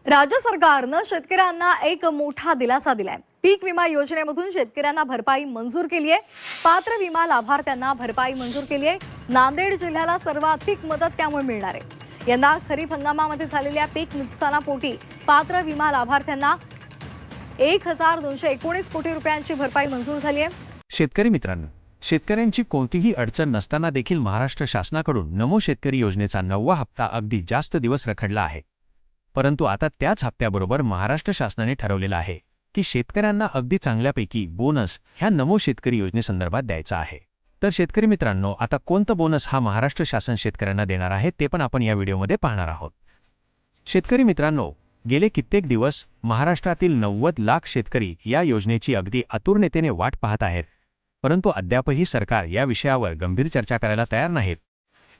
राज्य सरकारनं शेतकऱ्यांना एक मोठा दिलासा दिलाय। पीक विमा योजनेमधून शेतकऱ्यांना भरपाई मंजूर केली आहे। पात्र विमा लाभार्थ्यांना भरपाई मंजूर केली आहे। नांदेड जिल्ह्याला सर्वाधिक मदत त्यामुळे मिळणार आहे। यंदा खरीप हंगामामध्ये झालेल्या पीक नुकसानापोटी पात्र विमा लाभार्थ्यांना 1219 कोटी रुपयांची भरपाई मंजूर झाली आहे। शेतकरी मित्रांनो, शेतकऱ्यांची कोणतीही अडचण नसताना देखील महाराष्ट्र शासनाकडून नमो शेतकरी योजनेचा 9वा हप्ता अगदी जास्त दिवस रखडला आहे। परंतु आता त्याच हप्त्याबरोबर महाराष्ट्र शासनाने ठरवलेलं आहे की शेतकऱ्यांना अगदी चांगल्यापैकी बोनस ह्या नमो शेतकरी योजनेसंदर्भात द्यायचा आहे। तर शेतकरी मित्रांनो, आता कोणता बोनस हा महाराष्ट्र शासन शेतकऱ्यांना देणार आहे ते पण आपण या व्हिडिओमध्ये पाहणार आहोत। शेतकरी मित्रांनो, गेले कित्येक दिवस महाराष्ट्रातील 90 लाख शेतकरी या योजनेची अगदी आतुरतेने वाट पाहत आहेत, परंतु अद्यापही सरकार या विषयावर गंभीर चर्चा करायला तयार नाहीत।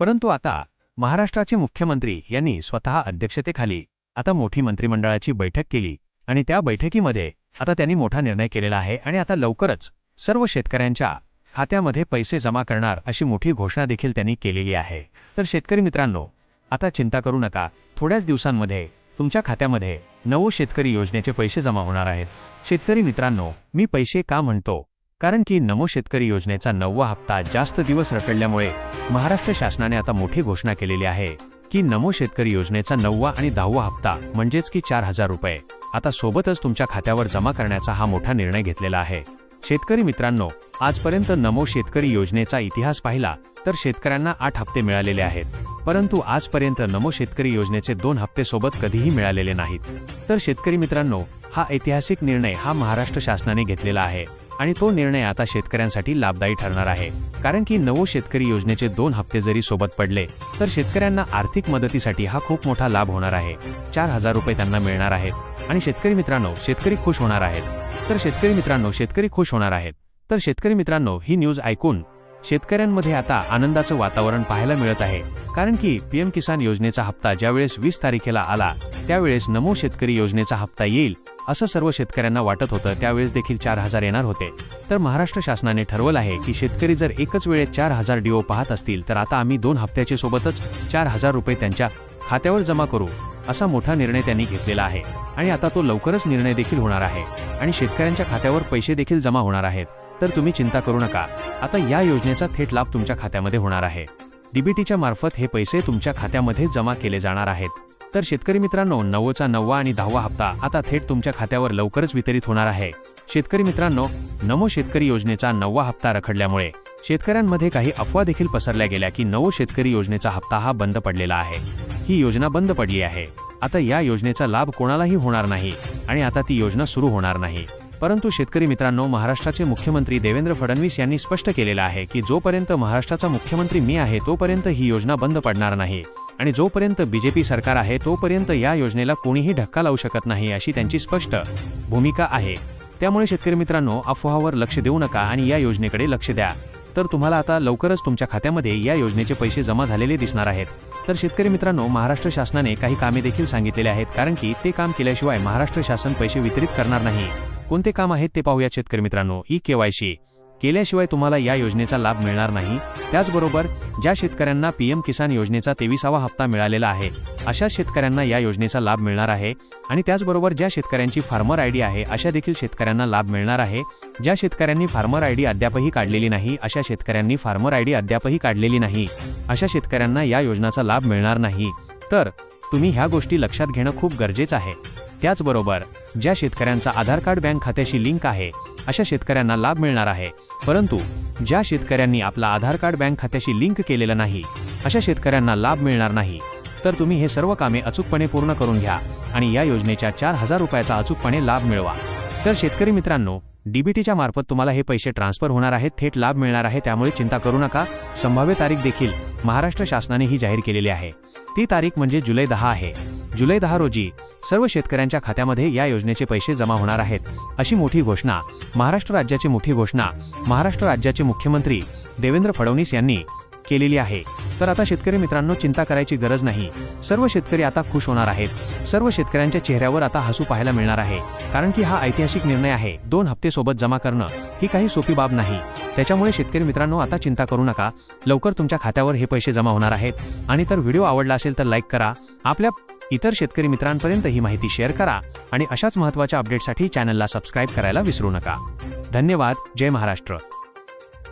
परंतु आता महाराष्ट्राचे मुख्यमंत्री यांनी स्वतः अध्यक्षतेखाली आता मोठी मंत्रिमंडळाची बैठक केली आणि त्या बैठकीमध्ये आता त्यांनी मोठा निर्णय केलेला आहे आणि आता लवकरच सर्व शेतकऱ्यांच्या खात्यामध्ये पैसे जमा करणार अशी मोठी घोषणा देखील त्यांनी केलेली आहे। तर शेतकरी मित्रांनो, आता चिंता करू नका, थोड्याच दिवसांमध्ये तुमच्या खात्यामध्ये नमो शेतकरी योजनेचे पैसे जमा होणार आहेत। शेतकरी मित्रांनो, मी पैसे का म्हणतो, कारण की नमो शेतकरी योजनेचा 9वा हप्ता जास्त दिवस रखडल्यामुळे महाराष्ट्र शासनाने आता मोठी घोषणा केलेली आहे की नमो शेतकरी योजनेचा 9वा आणि 10वा हप्ता म्हणजेच की 4000 रुपये आता सोबतच तुमच्या खात्यावर जमा करण्याचा हा मोठा निर्णय घेतलेला आहे। शेतकरी मित्रांनो, आजपर्यंत नमो शेतकरी योजनेचा इतिहास पाहिला तर शेतकऱ्यांना 8 हप्ते मिळालेले आहेत, परंतु आजपर्यंत नमो शेतकरी योजनेचे 2 हप्ते सोबत कधीही मिळालेले नाहीत। तर शेतकरी मित्रांनो, हा ऐतिहासिक निर्णय हा महाराष्ट्र शासनाने घेतलेला आहे आणि तो निर्णय आता शेतकऱ्यांसाठी लाभदायी ठरणार आहे, कारण की नमो शेतकरी योजनेचे 2 हप्ते जरी सोबत पडले तर शेतकऱ्यांना आर्थिक मदतीसाठी हा खूप मोठा लाभ होणार आहे। 4000 रुपये त्यांना मिळणार आहेत आणि शेतकरी मित्रांनो, शेतकरी खुश होणार आहेत। तर शेतकरी मित्रांनो, शेतकरी खुश होणार आहेत। तर शेतकरी मित्रांनो, ही न्यूज ऐकून शेतकऱ्यांमध्ये आता आनंदाचं वातावरण पाहायला मिळत आहे, कारण की पीएम किसान योजनेचा हप्ता ज्यावेळेस 20 तारखेला आला त्यावेळेस नमो शेतकरी योजनेचा हप्ता येईल असं सर्व शेतकऱ्यांना वाटत होतं। त्यावेळेस देखील 4000 येणार होते। तर महाराष्ट्र शासनाने ठरवलं आहे की शेतकरी जर एकच वेळेत 4000 डीओ पाहत असतील तर आता आम्ही 2 हप्त्याचे सोबतच 4000 रुपये त्यांच्या खात्यावर जमा करू, असा मोठा निर्णय त्यांनी घेतलेला आहे आणि आता तो लवकरच निर्णय देखील होणार आहे आणि शेतकऱ्यांच्या खात्यावर पैसे देखील जमा होणार आहेत। तर तुम्ही चिंता करू नका, आता या योजनेचा थेट लाभ तुमच्या खात्यामध्ये होणार आहे। डीबीटीच्या मार्फत हे पैसे तुमच्या खात्यामध्ये जमा केले जाणार आहेत। तर शेतकरी मित्रांनो, 9चा 9वा आणि 10वा हप्ता आता थेट तुमच्या खात्यावर लवकरच वितरित होणार आहे। शेतकरी मित्रांनो, नमो शेतकरी योजनेचा 9वा हप्ता रखडल्यामुळे शेतकऱ्यांमध्ये काही अफवा देखील पसरल्या गेल्या की नमो शेतकरी योजनेचा हप्ता हा बंद पडलेला आहे। ही योजना बंद पडली आहे, आता या योजनेचा लाभ कोणालाही होणार नाही आणि आता ती योजना सुरू होणार नाही। परंतु शेतकरी मित्रांनो, महाराष्ट्राचे मुख्यमंत्री देवेंद्र फडणवीस यांनी स्पष्ट केलेलं आहे की जोपर्यंत महाराष्ट्राचा मुख्यमंत्री मी आहे तोपर्यंत ही योजना बंद पडणार नाही आणि जोपर्यंत बीजेपी सरकार आहे तोपर्यंत या योजनेला कोणीही धक्का लावू शकत नाही, अशी त्यांची स्पष्ट भूमिका आहे। त्यामुळे शेतकरी मित्रांनो, अफवावर लक्ष देऊ नका आणि या योजनेकडे लक्ष द्या। तर तुम्हाला आता लवकरच तुमच्या खात्यामध्ये या योजनेचे पैसे जमा झालेले दिसणार आहेत। तर शेतकरी मित्रांनो, महाराष्ट्र शासनाने काही कामे देखील सांगितलेले आहेत, कारण की ते काम केल्याशिवाय महाराष्ट्र शासन पैसे वितरित करणार नाही। कोणते काम आहेत ते पाहूया शेतकरी मित्रांनो। KYC केल्याशिवाय तुम्हाला या योजनेचा लाभ मिळणार नाही। त्याचबरोबर ज्या शेतकऱ्यांना पीएम किसान योजनेचा 23वा हप्ता मिळालेला आहे अशा शेतकऱ्यांना या योजनेचा लाभ मिळणार आहे आणि त्याचबरोबर ज्या शेतकऱ्यांची फार्मर आयडी आहे अशा देखील शेतकऱ्यांना लाभ मिळणार आहे। ज्या शेतकऱ्यांनी फार्मर आयडी अद्यापही काढलेली नाही अशा शेतकऱ्यांनी फार्मर आयडी अद्यापही काढलेली नाही अशा शेतकऱ्यांना या योजनेचा लाभ मिळणार नाही। तर तुम्ही ह्या गोष्टी लक्षात घेणं खूप गरजेचं आहे। त्याचबरोबर ज्या शेतकऱ्यांचा आधार कार्ड बँक खात्याशी लिंक आहे अशा शेतकऱ्यांना लाभ मिळणार आहे, परंतु ज्या शेतकऱ्यांनी आपला आधार कार्ड बँक खात्याशी लिंक केलेलं नाही अशा शेतकऱ्यांना लाभ मिळणार नाही। तर तुम्ही हे सर्व कामे अचूकपणे पूर्ण करून घ्या आणि या योजनेच्या 4000 रुपयाचा अचूकपणे लाभ मिळवा। तर शेतकरी मित्रांनो, डीबीटीच्या मार्फत तुम्हाला हे पैसे ट्रान्सफर होणार आहेत, थेट लाभ मिळणार आहे, त्यामुळे चिंता करू नका। संभाव्य तारीख देखील महाराष्ट्र शासनाने ही जाहीर केलेली आहे। ती तारीख म्हणजे जुलै 10 आहे। जुलै 10 रोजी सर्व शेतकऱ्यांच्या खात्यामध्ये या योजनेचे पैसे जमा होणार आहेत, अशी मोठी घोषणा महाराष्ट्र राज्याचे मुख्यमंत्री देवेंद्र फडणवीस यांनी केलेली आहे। तर आता शेतकरी मित्रांनो, चिंता करायची गरज नाही। सर्व शेतकरी आता खुश होणार आहेत। सर्व शेतकऱ्यांच्या चेहऱ्यावर आता हसू पाहायला मिळणार आहे, कारण की हा ऐतिहासिक निर्णय आहे। 2 हप्ते सोबत जमा करणं ही काही सोपी बाब नाही। त्याच्यामुळे शेतकरी मित्रांनो, आता चिंता करू नका, लवकर तुमच्या खात्यावर हे पैसे जमा होणार आहेत। आणि तर व्हिडिओ आवडला असेल तर लाईक करा, आपल्या इतर शेतकरी मित्रांपर्यंत ही माहिती शेअर करा आणि अशाच महत्त्वाच्या अपडेटसाठी चॅनलला सबस्क्राईब करायला विसरू नका. धन्यवाद. जय महाराष्ट्र.